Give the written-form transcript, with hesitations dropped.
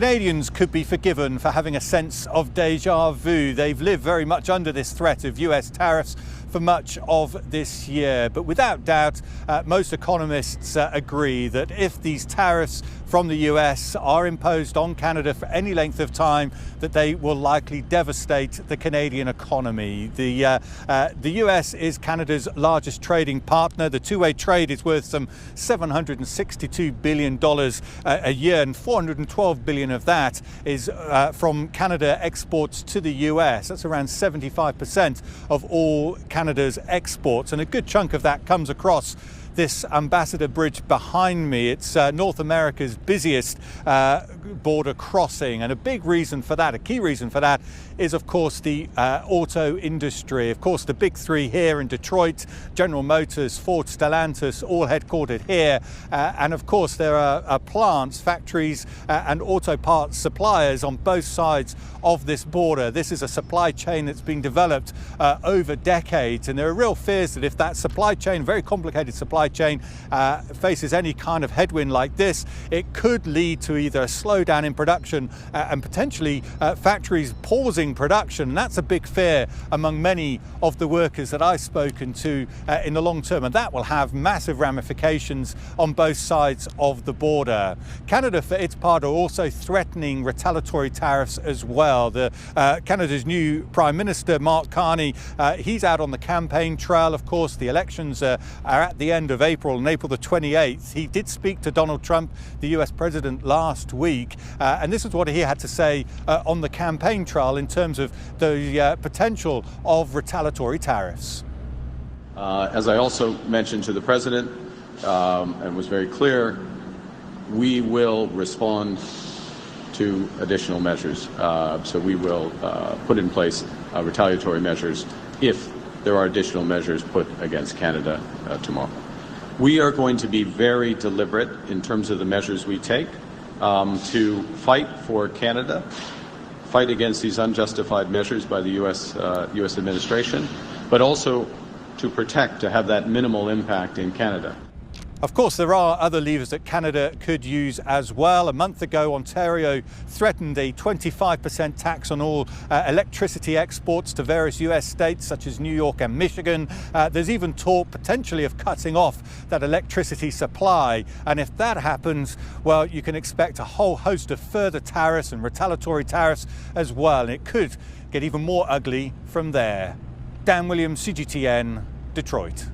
Canadians could be forgiven for having a sense of déjà vu. They've lived very much under this threat of US tariffs for much of this year. But without doubt, most economists agree that if these tariffs from the US are imposed on Canada for any length of time, that they will likely devastate the Canadian economy. The US is Canada's largest trading partner. The two-way trade is worth some $762 billion a year, and $412 billion of that is from Canada exports to the US. That's around 75% of all Canada's exports, and a good chunk of that comes across this Ambassador Bridge behind me. It's North America's busiest border crossing, and a big reason for that, a key reason for that, is of course the auto industry. Of course, the big three here in Detroit, General Motors, Ford, Stellantis, all headquartered here, and of course there are plants, factories and auto parts suppliers on both sides of this border. This is a supply chain that's been developed over decades, and there are real fears that if that supply chain, very complicated supply chain, faces any kind of headwind like this, it could lead to either a slowdown in production and potentially factories pausing production. And that's a big fear among many of the workers that I've spoken to in the long term, and that will have massive ramifications on both sides of the border. Canada, for its part, are also threatening retaliatory tariffs as well. Canada's new Prime Minister Mark Carney, he's out on the campaign trail. Of course, the elections are at the end of April, on April the 28th. He did speak to Donald Trump, the US president, last week, and this is what he had to say on the campaign trail in terms of the potential of retaliatory tariffs. As I also mentioned to the president and was very clear, we will respond to additional measures. So we will put in place retaliatory measures if there are additional measures put against Canada tomorrow. We are going to be very deliberate in terms of the measures we take to fight for Canada, fight against these unjustified measures by the US administration, but also to protect, to have that minimal impact in Canada. Of course, there are other levers that Canada could use as well. A month ago, Ontario threatened a 25% tax on all electricity exports to various US states such as New York and Michigan. There's even talk potentially of cutting off that electricity supply. And if that happens, well, you can expect a whole host of further tariffs and retaliatory tariffs as well. And it could get even more ugly from there. Dan Williams, CGTN, Detroit.